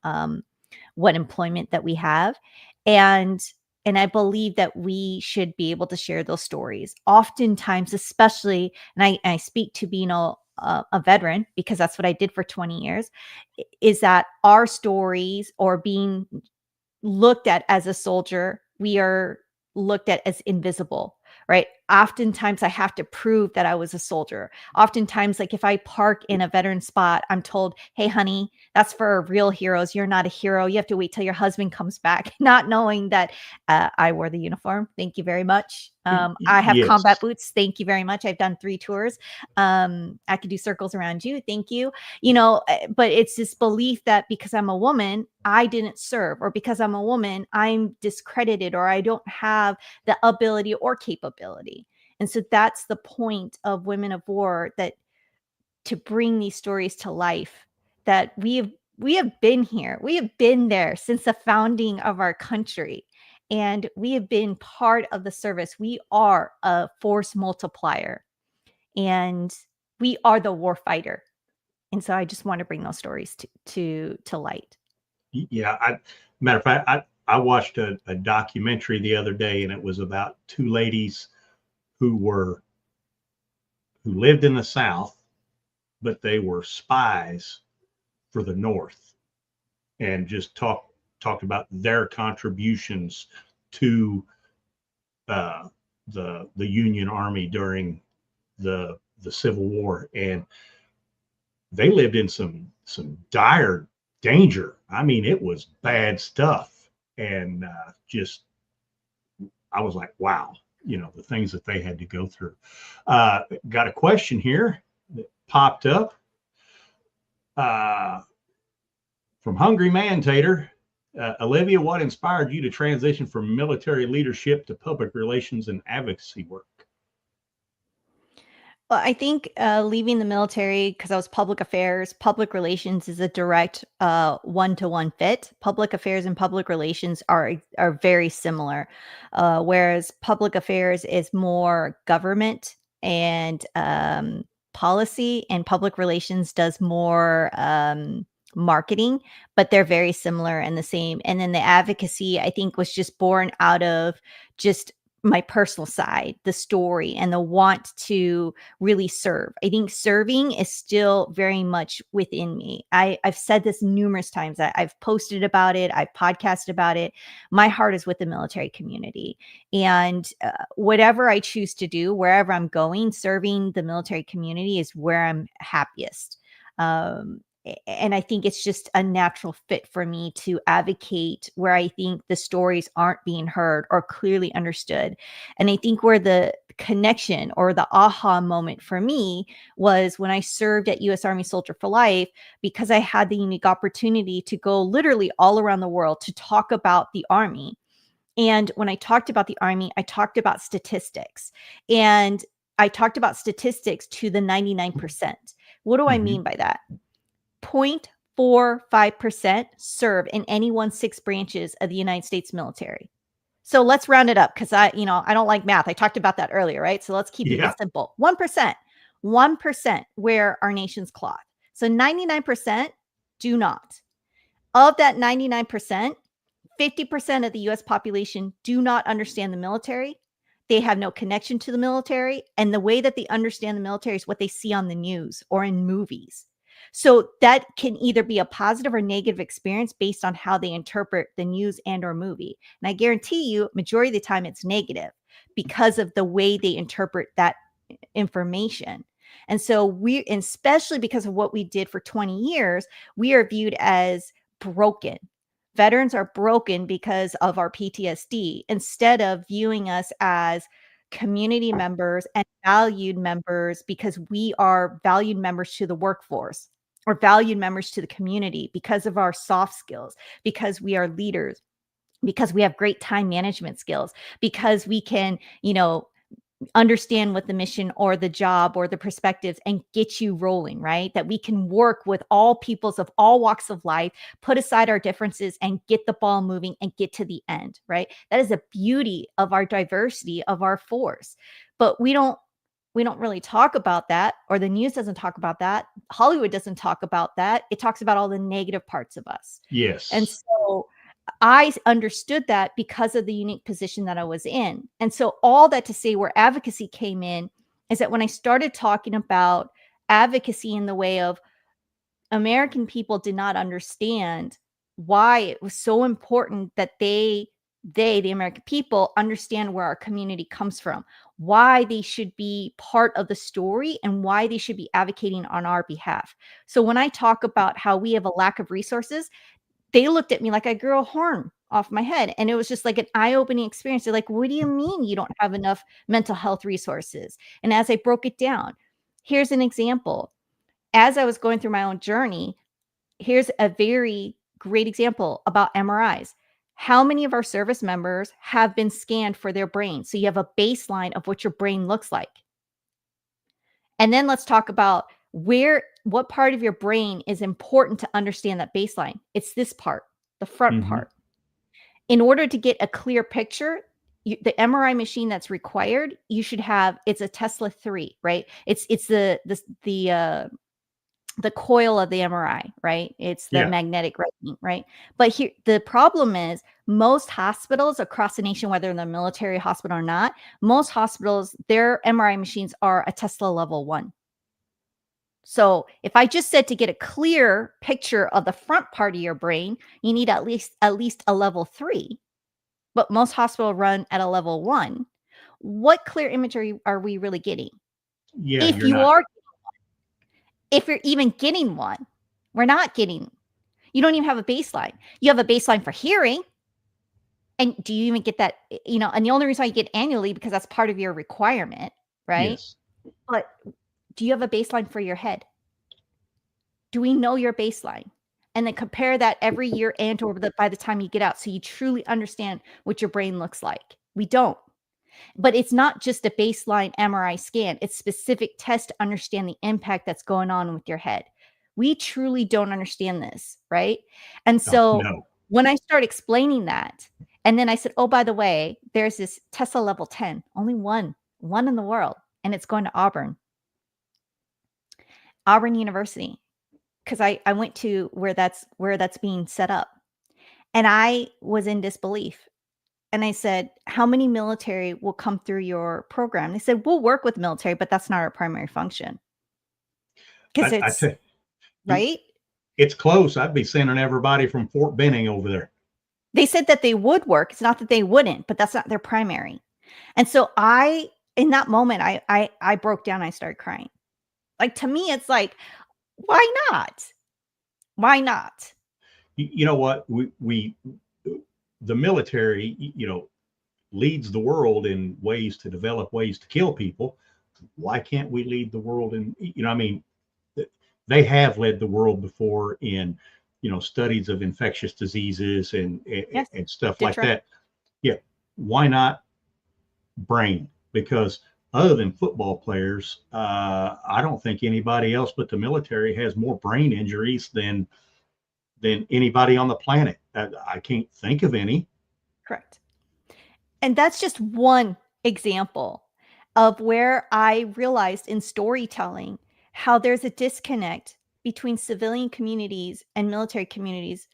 Speaker 7: what employment that we have. And I believe that we should be able to share those stories. Oftentimes, especially, and I speak to being a veteran, because that's what I did for 20 years, is that our stories, or being looked at as a soldier, we are looked at as invisible, right? Oftentimes I have to prove that I was a soldier. Oftentimes, like if I park in a veteran spot, I'm told, hey, honey, that's for real heroes. You're not a hero. You have to wait till your husband comes back, not knowing that I wore the uniform. Thank you very much. I have combat boots. Thank you very much. I've done 3 tours. I could do circles around you. Thank you. But it's this belief that because I'm a woman, I didn't serve, or because I'm a woman, I'm discredited, or I don't have the ability or capability. And so that's the point of Women of War, that to bring these stories to life, that we have been here. We have been there since the founding of our country, and we have been part of the service. We are a force multiplier, and we are the war fighter. And so I just want to bring those stories to light.
Speaker 6: Yeah, matter of fact, I watched a documentary the other day, and it was about 2 ladies who lived in the South, but they were spies for the North, and just talked about their contributions to the Union Army during the Civil War, and they lived in some dire danger. I mean, it was bad stuff, and I was like, wow, the things that they had to go through. Got a question here that popped up from Hungry Man Tater. Olivia, what inspired you to transition from military leadership to public relations and advocacy work?
Speaker 7: Well, I think leaving the military, because I was public affairs, public relations is a direct one-to-one fit. Public affairs and public relations are very similar, whereas public affairs is more government and policy, and public relations does more marketing, but they're very similar and the same. And then the advocacy, I think, was just born out of just my personal side, the story, and the want to really serve. I think serving is still very much within me. I've said this numerous times. I've posted about it. I've podcasted about it. My heart is with the military community, and whatever I choose to do, wherever I'm going, serving the military community is where I'm happiest. And I think it's just a natural fit for me to advocate where I think the stories aren't being heard or clearly understood. And I think where the connection or the aha moment for me was when I served at U.S. Army Soldier for Life, because I had the unique opportunity to go literally all around the world to talk about the Army. And when I talked about the Army, I talked about statistics, and I talked about statistics to the 99%. What do I mean by that? 0.45% serve in any 1/6 branches of the United States military. So let's round it up, because I don't like math. I talked about that earlier, right? So let's keep it simple. 1% wear our nation's cloth. So 99% do not. Of that 99%, 50% of the US population do not understand the military. They have no connection to the military. And the way that they understand the military is what they see on the news or in movies. So that can either be a positive or negative experience based on how they interpret the news and or movie. And I guarantee you, majority of the time it's negative because of the way they interpret that information. And so especially because of what we did for 20 years, we are viewed as broken. Veterans are broken because of our PTSD, instead of viewing us as community members and valued members, because we are valued members to the workforce. or valued members to the community because of our soft skills, because we are leaders, because we have great time management skills, because we can, understand what the mission or the job or the perspectives and get you rolling, right? That we can work with all peoples of all walks of life, put aside our differences and get the ball moving and get to the end, right? That is the beauty of our diversity of our force. But we don't really talk about that, or the news doesn't talk about that. Hollywood doesn't talk about that. It talks about all the negative parts of us.
Speaker 6: Yes.
Speaker 7: And so I understood that because of the unique position that I was in. And so all that to say where advocacy came in is that when I started talking about advocacy in the way of American people did not understand why it was so important that the American people, understand where our community comes from, why they should be part of the story, and why they should be advocating on our behalf. So when I talk about how we have a lack of resources, they looked at me like I grew a horn off my head. And it was just like an eye-opening experience. They're like, what do you mean you don't have enough mental health resources? And as I broke it down, here's an example. As I was going through my own journey, here's a very great example about MRIs. How many of our service members have been scanned for their brain? So you have a baseline of what your brain looks like. And then let's talk about what part of your brain is important to understand that baseline. It's this part, the front part. In order to get a clear picture, the MRI machine that's required, you should have, it's a Tesla 3, right? It's the coil of the MRI, right? It's the magnetic resonance, right? But here, the problem is most hospitals across the nation, whether in the military hospital or not, most hospitals, their MRI machines are a Tesla level 1. So if I just said to get a clear picture of the front part of your brain, you need at least a level 3, but most hospitals run at a level 1. What clear imagery are we really getting?
Speaker 6: Yeah,
Speaker 7: If you're even getting one, we're not getting. You don't even have a baseline. You have a baseline for hearing. And do you even get that, and the only reason why you get annually, because that's part of your requirement, right?
Speaker 6: Yes.
Speaker 7: But do you have a baseline for your head? Do we know your baseline? And then compare that every year and or by the time you get out, so you truly understand what your brain looks like. We don't. But it's not just a baseline MRI scan. It's specific tests to understand the impact that's going on with your head. We truly don't understand this, right? And so when I start explaining that, and then I said, oh, by the way, there's this Tesla level 10, only one in the world, and it's going to Auburn University, because I went to where that's being set up, and I was in disbelief. And I said, how many military will come through your program? They said, we'll work with military, but that's not our primary function. Because it's right.
Speaker 6: It's close. I'd be sending everybody from Fort Benning over there.
Speaker 7: They said that they would work. It's not that they wouldn't, but that's not their primary. And so in that moment, I broke down. I started crying. Like, to me, it's like, why not? Why not?
Speaker 6: You know what? The military, leads the world in ways to develop ways to kill people. Why can't we lead the world in, they have led the world before in, studies of infectious diseases and stuff like that. Yeah. Why not brain? Because other than football players, I don't think anybody else but the military has more brain injuries than anybody on the planet. I can't think of any.
Speaker 7: Correct. And that's just one example of where I realized in storytelling how there's a disconnect between civilian communities and military communities,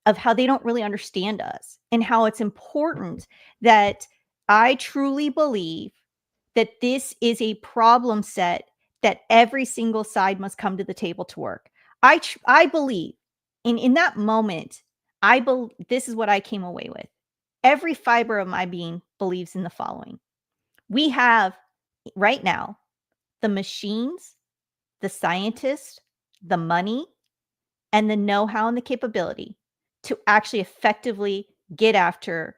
Speaker 7: of how they don't really understand us, and how it's important that I truly believe that this is a problem set that every single side must come to the table to work. I believe in that moment, this is what I came away with. Every fiber of my being believes in the following. We have right now the machines, the scientists, the money, and the know-how and the capability to actually effectively get after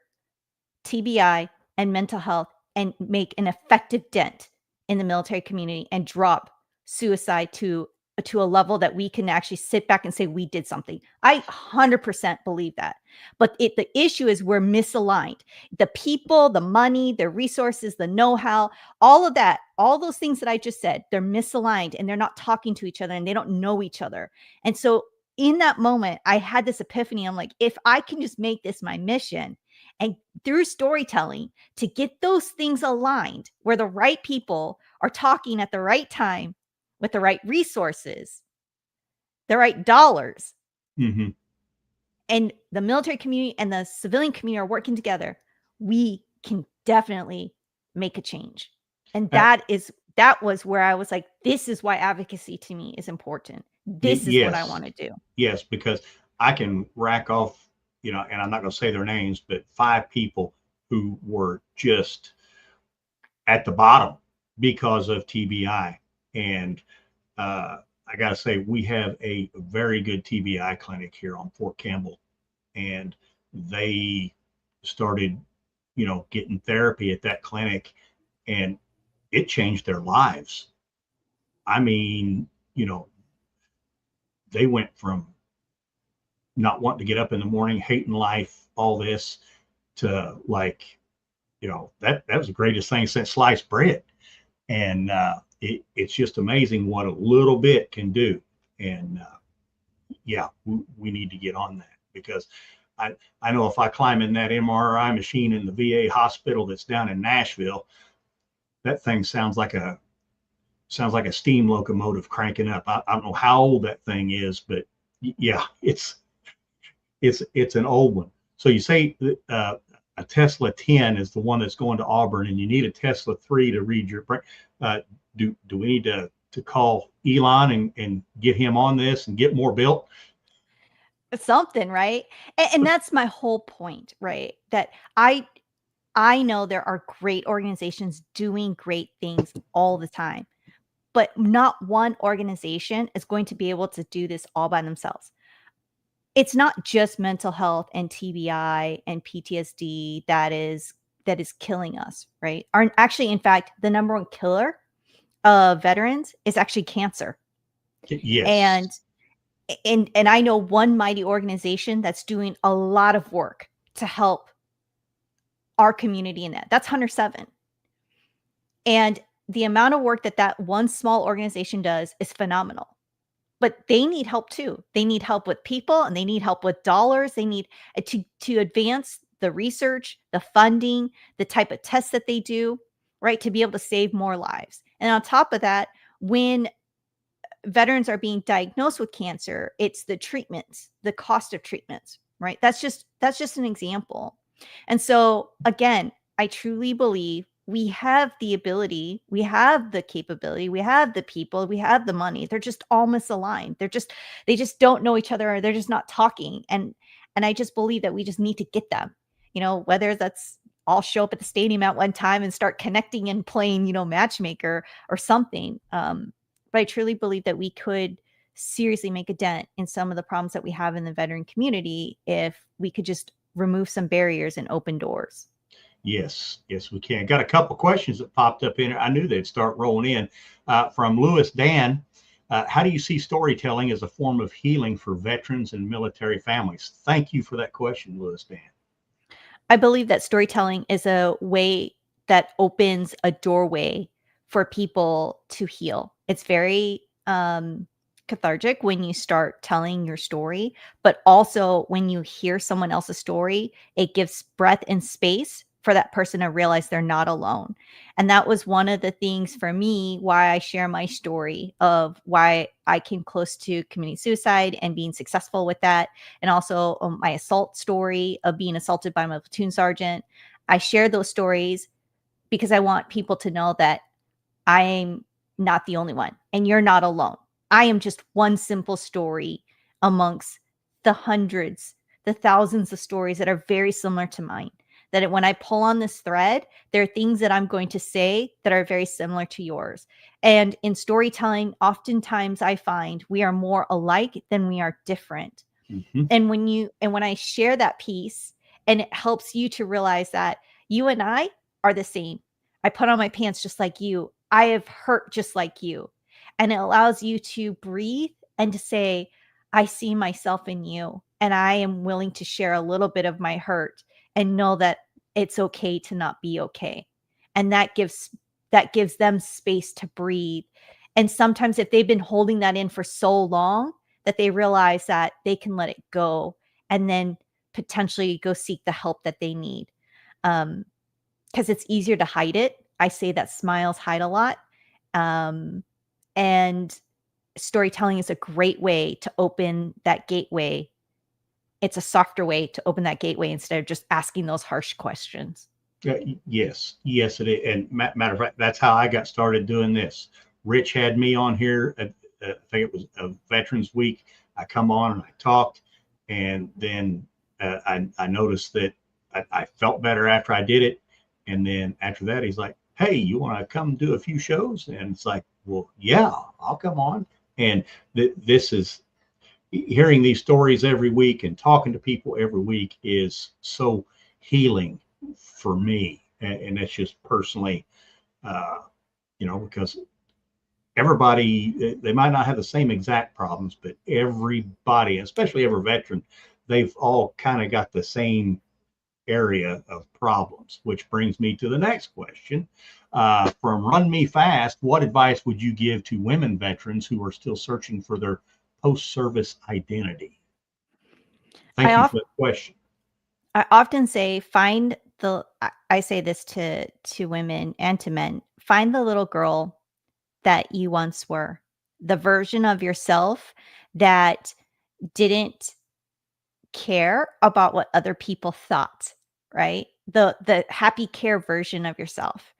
Speaker 7: TBI and mental health and make an effective dent in the military community and drop suicide to to a level that we can actually sit back and say we did something. I 100% believe that. But the issue is we're misaligned. The people, the money, the resources, the know-how, all of that, all those things that I just said, they're misaligned and they're not talking to each other and they don't know each other. And so in that moment, I had this epiphany. I'm like, if I can just make this my mission and through storytelling to get those things aligned where the right people are talking at the right time with the right resources, the right dollars,
Speaker 6: Mm-hmm.
Speaker 7: and the military community and the civilian community are working together, we can definitely make a change. And that was where I was like, this is why advocacy to me is important. This is what I want to do.
Speaker 6: Yes, because I can rack off, and I'm not going to say their names, but 5 people who were just at the bottom because of TBI. And I got to say, we have a very good TBI clinic here on Fort Campbell. And they started, getting therapy at that clinic, and it changed their lives. I mean, they went from not wanting to get up in the morning, hating life, all this, to like, that was the greatest thing since sliced bread. And it's just amazing what a little bit can do. And we need to get on that, because I know if I climb in that MRI machine in the VA hospital that's down in Nashville, that thing sounds like a steam locomotive cranking up. I don't know how old that thing is, but yeah, it's an old one. So you say a Tesla 10 is the one that's going to Auburn, and you need a Tesla 3 to read your brain. Do we need to call Elon and get him on this and get more built?
Speaker 7: Something, right? And that's my whole point, right? That I know there are great organizations doing great things all the time, but not one organization is going to be able to do this all by themselves. It's not just mental health and TBI and PTSD that is killing us, right? Actually, in fact, the number one killer of veterans is actually cancer.
Speaker 6: Yes.
Speaker 7: And I know one mighty organization that's doing a lot of work to help our community in that. That's 107. And the amount of work that one small organization does is phenomenal. But they need help too. They need help with people, and they need help with dollars. They need to advance the research, the funding, the type of tests that they do, right, to be able to save more lives. And on top of that, when veterans are being diagnosed with cancer, it's the treatments, the cost of treatments, right? That's just an example. And so again, I truly believe we have the ability, we have the capability, we have the people, we have the money. They're just all misaligned. They just don't know each other, or they're just not talking. And I just believe that we just need to get them, whether that's all show up at the stadium at one time and start connecting and playing, matchmaker or something. But I truly believe that we could seriously make a dent in some of the problems that we have in the veteran community if we could just remove some barriers and open doors.
Speaker 6: Yes, we can. Got a couple questions that popped up in here. I knew they'd start rolling in. From Lewis Dan, how do you see storytelling as a form of healing for veterans and military families? Thank you for that question, Lewis Dan.
Speaker 7: I believe that storytelling is a way that opens a doorway for people to heal. It's very cathartic when you start telling your story, but also when you hear someone else's story, it gives breath and space for that person to realize they're not alone. And that was one of the things for me why I share my story of why I came close to committing suicide and being successful with that. And also my assault story of being assaulted by my platoon sergeant. I share those stories because I want people to know that I'm not the only one and you're not alone. I am just one simple story amongst the hundreds, the thousands of stories that are very similar to mine. That when I pull on this thread, there are things that I'm going to say that are very similar to yours. And in storytelling, oftentimes I find we are more alike than we are different. Mm-hmm. And when I share that piece, and it helps you to realize that you and I are the same. I put on my pants just like you. I have hurt just like you. And it allows you to breathe and to say, I see myself in you, and I am willing to share a little bit of my hurt and know that it's okay to not be okay. And that gives them space to breathe. And sometimes if they've been holding that in for so long, that they realize that they can let it go and then potentially go seek the help that they need. Because it's easier to hide it. I say that smiles hide a lot. And storytelling is a great way to open that gateway. It's a softer way to open that gateway instead of just asking those harsh questions.
Speaker 6: Yes, it is. And matter of fact, that's how I got started doing this. Rich had me on here. I think it was a Veterans Week. I come on and I talked, and then I noticed that I felt better after I did it. And then after that, he's like, hey, you want to come do a few shows? And it's like, well, yeah, I'll come on. And this is hearing these stories every week and talking to people every week is so healing for me. And that's just personally, because everybody, they might not have the same exact problems, but everybody, especially every veteran, they've all kind of got the same area of problems, which brings me to the next question. From Run Me Fast, what advice would you give to women veterans who are still searching for their post-service identity? Thank you for the question.
Speaker 7: I often say, I say this to women and to men, find the little girl that you once were, the version of yourself that didn't care about what other people thought, right? The happy care version of yourself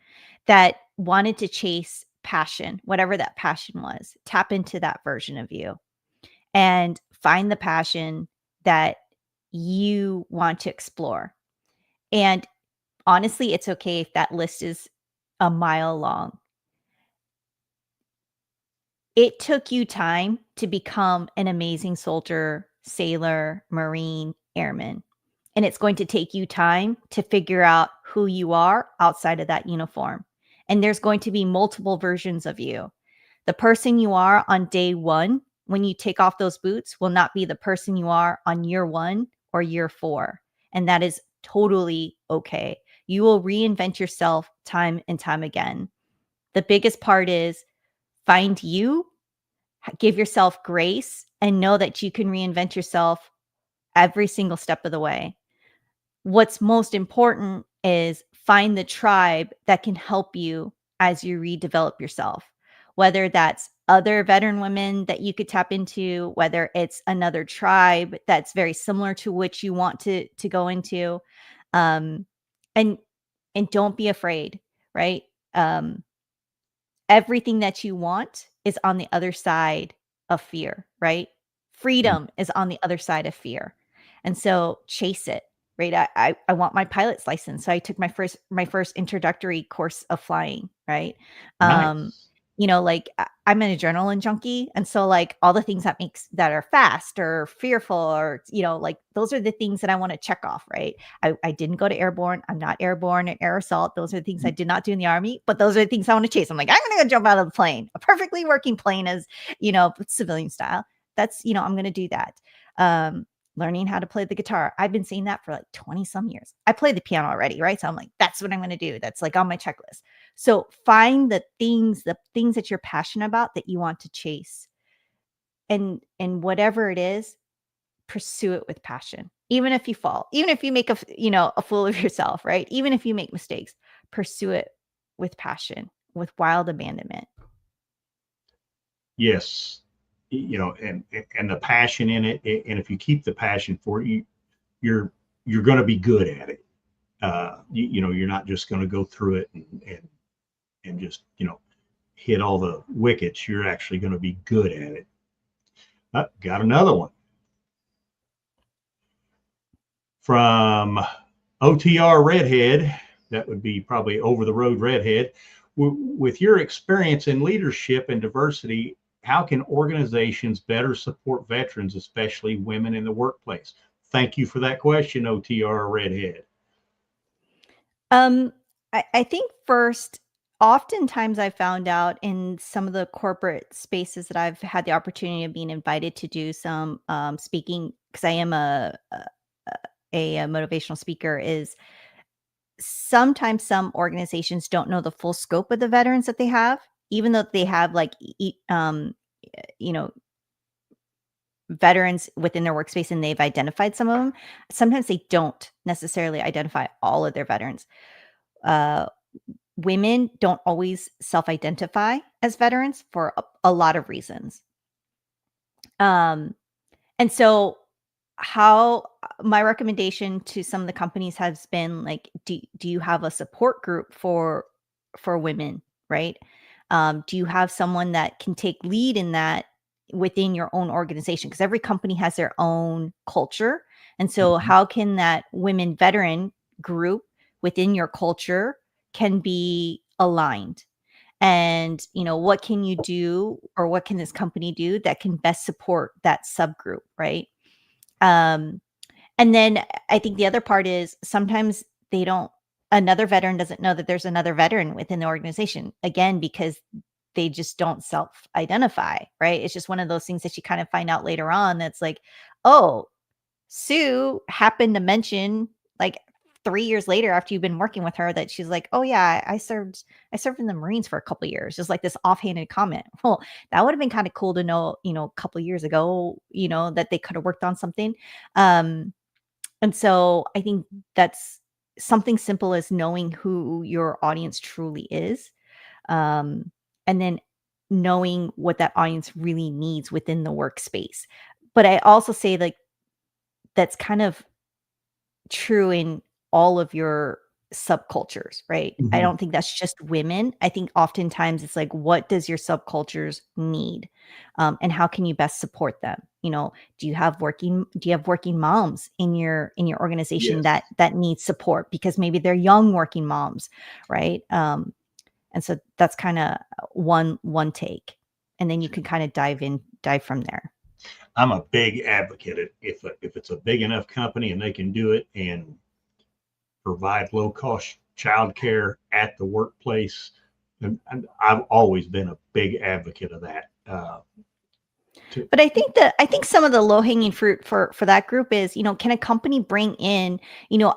Speaker 7: that wanted to chase passion, whatever that passion was. Tap into that version of you and find the passion that you want to explore. And honestly, it's okay if that list is a mile long. It took you time to become an amazing soldier, sailor, Marine, airman. And it's going to take you time to figure out who you are outside of that uniform. And there's going to be multiple versions of you. The person you are on day one, when you take off those boots, will not be the person you are on year 1 or year 4. And that is totally okay. You will reinvent yourself time and time again. The biggest part is find you, give yourself grace, and know that you can reinvent yourself every single step of the way. What's most important is find the tribe that can help you as you redevelop yourself, whether that's other veteran women that you could tap into, whether it's another tribe that's very similar to which you want to go into. And don't be afraid, right? Everything that you want is on the other side of fear, right? Freedom is on the other side of fear. And so chase it, right? I want my pilot's license. So I took my first introductory course of flying, right?
Speaker 6: Nice.
Speaker 7: I'm an adrenaline junkie. And so like all the things that are fast or fearful or, those are the things that I want to check off, right? I didn't go to airborne. I'm not airborne or air assault. Those are the things I did not do in the Army, but those are the things I want to chase. I'm like, I'm going to go jump out of the plane, a perfectly working plane as, civilian style. That's, I'm going to do that. Learning how to play the guitar. I've been saying that for like 20 some years. I play the piano already, right? So I'm like, that's what I'm going to do. That's like on my checklist. So find the things that you're passionate about that you want to chase. And whatever it is, pursue it with passion. Even if you fall, even if you make a fool of yourself, right? Even if you make mistakes, pursue it with passion, with wild abandonment.
Speaker 6: Yes. And the passion in it, and if you keep the passion for it, you're going to be good at it. You're not just going to go through it and just hit all the wickets. You're actually going to be good at it. Got another one from OTR Redhead. That would be probably Over the Road Redhead. With your experience in leadership and diversity, how can organizations better support veterans, especially women in the workplace? Thank you for that question, OTR Redhead.
Speaker 7: I think first, oftentimes I found out in some of the corporate spaces that I've had the opportunity of being invited to do some speaking, because I am a motivational speaker, is sometimes some organizations don't know the full scope of the veterans that they have, even though they have like you know, veterans within their workspace and they've identified some of them. Sometimes they don't necessarily identify all of their veterans. Women don't always self-identify as veterans for a lot of reasons. And so how my recommendation to some of the companies has been like, do you have a support group for women, right? Do you have someone that can take lead in that within your own organization? Because every company has their own culture. And so how can that women veteran group within your culture can be aligned? And, what can you do, or what can this company do that can best support that subgroup, right? And then I think the other part is sometimes another veteran doesn't know that there's another veteran within the organization, again, because they just don't self-identify, right? It's just one of those things that you kind of find out later on that's like, oh, Sue happened to mention like 3 years later after you've been working with her that she's like, oh yeah, I served in the Marines for a couple of years. Just like this offhanded comment. Well, that would have been kind of cool to know, a couple of years ago, that they could have worked on something. And so I think that's something simple as knowing who your audience truly is. And then knowing what that audience really needs within the workspace. But I also say like, that's kind of true in all of your subcultures, right? I don't think that's just women. I think oftentimes it's like, what does your subcultures need? And how can you best support them? Do you have working moms in your organization
Speaker 6: Yes.
Speaker 7: that need support because maybe they're young working moms, right? And so that's kind of one take. And then you can kind of dive from there.
Speaker 6: I'm a big advocate. If it's a big enough company and they can do it and provide low cost childcare at the workplace, and I've always been a big advocate of that.
Speaker 7: But I think some of the low hanging fruit for that group is, can a company bring in,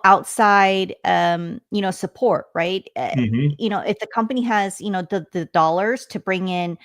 Speaker 7: outside, support, right? If the company has, the dollars to bring in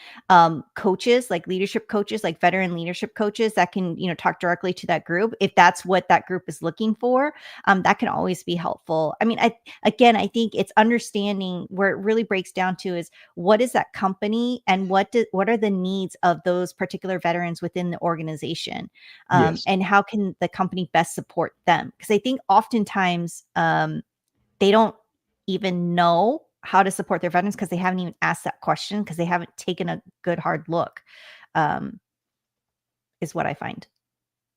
Speaker 7: coaches, like leadership coaches, like veteran leadership coaches that can, talk directly to that group, if that's what that group is looking for, that can always be helpful. I mean, I think it's understanding where it really breaks down to is what is that company and what are the needs of those particular veterans within the organization,
Speaker 6: Yes.
Speaker 7: and how can the company best support them? Because I think oftentimes they don't even know how to support their veterans because they haven't even asked that question because they haven't taken a good hard look, is what I find.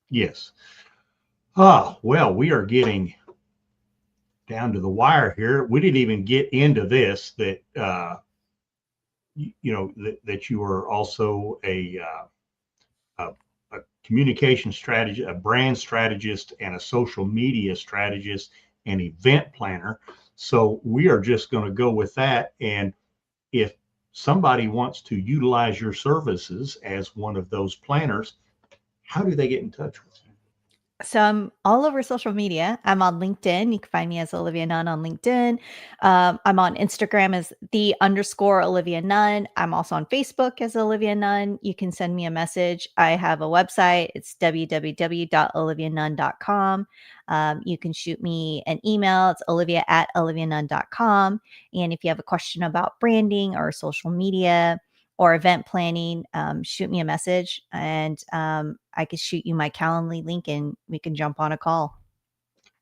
Speaker 6: Yes. Well, we are getting down to the wire here. We didn't even get into this, that that you are also a communication strategist, a brand strategist, and a social media strategist and event planner. So we are just going to go with that. And if somebody wants to utilize your services as one of those planners, how do they get in touch with you?
Speaker 7: So I'm all over social media. I'm on LinkedIn. You can find me as Olivia Nunn on LinkedIn. I'm on Instagram as _Olivia Nunn. I'm also on Facebook as Olivia Nunn. You can send me a message. I have a website. It's www.olivianunn.com. You can shoot me an email. It's olivia@olivianunn.com. And if you have a question about branding or social media or event planning, shoot me a message and I can shoot you my Calendly link and we can jump on a call.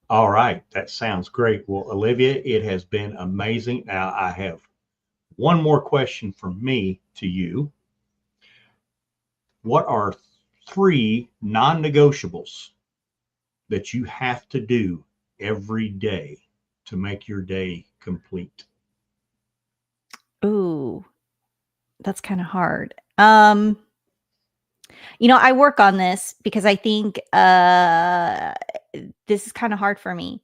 Speaker 6: All right. That sounds great. Well, Olivia, it has been amazing. Now I have one more question from me to you. What are 3 non-negotiables that you have to do every day to make your day complete?
Speaker 7: Ooh, that's kind of hard. I work on this because I think this is kind of hard for me.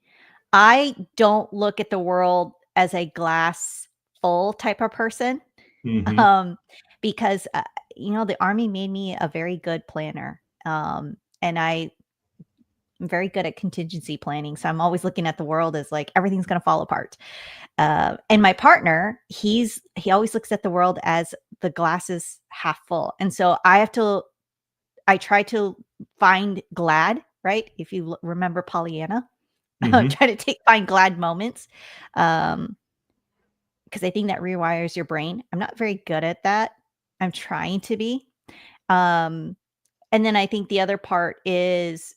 Speaker 7: I don't look at the world as a glass full type of person.
Speaker 6: Mhm.
Speaker 7: Because the Army made me a very good planner. And I'm very good at contingency planning. So I'm always looking at the world as like everything's going to fall apart. And my partner, he always looks at the world as the glass is half full. And so I try to find glad, right? If you remember Pollyanna,
Speaker 6: Mhm.
Speaker 7: try to find glad moments. Because I think that rewires your brain. I'm not very good at that. I'm trying to be. And then I think the other part is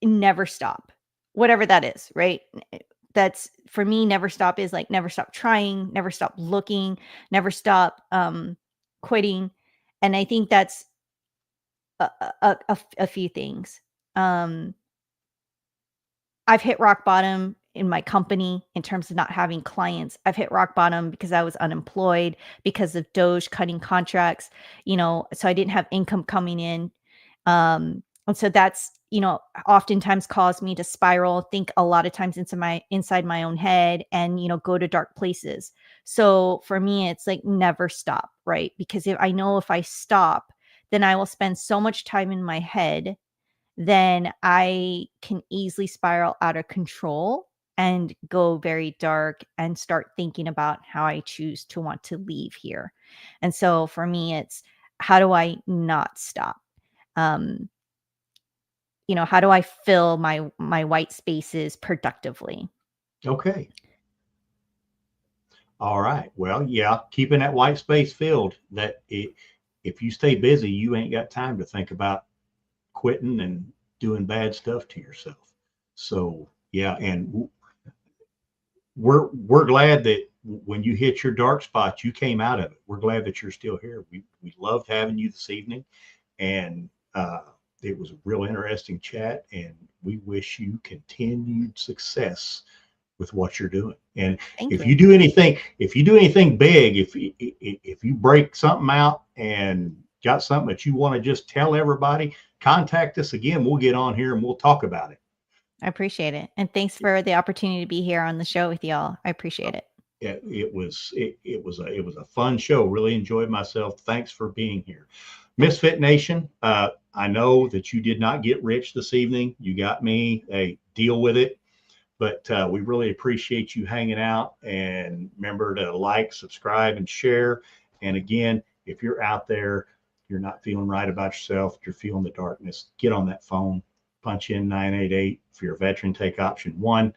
Speaker 7: never stop, whatever that is, right? That's for me, never stop is like never stop trying, never stop looking, never stop quitting. And I think that's a few things. I've hit rock bottom in my company in terms of not having clients. I've hit rock bottom because I was unemployed because of Doge cutting contracts, so I didn't have income coming in. And so that's, oftentimes caused me to spiral, think a lot of times inside my own head and, go to dark places. So for me, it's like never stop, right? Because if I stop, then I will spend so much time in my head, then I can easily spiral out of control and go very dark and start thinking about how I choose to want to leave here. And so for me, it's how do I not stop? How do I fill my white spaces productively?
Speaker 6: Okay. All right. Well, yeah, keeping that white space filled. If you stay busy, you ain't got time to think about quitting and doing bad stuff to yourself. So yeah, and we're glad that when you hit your dark spot, you came out of it. We're glad that you're still here. We loved having you this evening, and it was a real interesting chat. And we wish you continued success with what you're doing. And if you do anything big, if you break something out and got something that you want to just tell everybody, contact us again. We'll get on here and we'll talk about it.
Speaker 7: I appreciate it. And thanks for the opportunity to be here on the show with y'all. I appreciate it.
Speaker 6: Yeah, it was a fun show. Really enjoyed myself. Thanks for being here. Misfit Nation, I know that you did not get rich this evening. You got me. Hey, deal with it. But we really appreciate you hanging out, and remember to like, subscribe, and share. And again, if you're out there, you're not feeling right about yourself, if you're feeling the darkness, get on that phone, punch in 988 for your veteran, take option 1.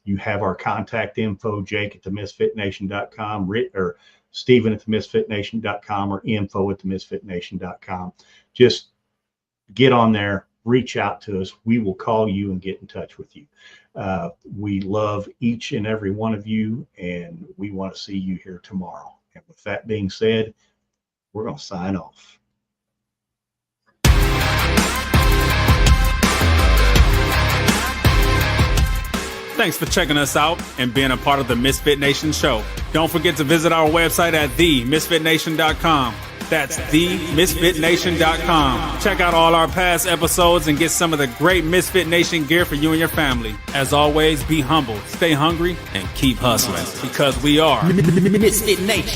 Speaker 6: You have our contact info, Jake at themisfitnation.com, or Stephen at themisfitnation.com, or info at themisfitnation.com. Just get on there, reach out to us. We will call you and get in touch with you. We love each and every one of you, and we want to see you here tomorrow. And with that being said, we're going to sign off.
Speaker 3: Thanks for checking us out and being a part of the Misfit Nation show. Don't forget to visit our website at themisfitnation.com. That's themisfitnation.com. Check out all our past episodes and get some of the great Misfit Nation gear for you and your family. As always, be humble, stay hungry, and keep hustling, because we are
Speaker 4: MisFit Nation.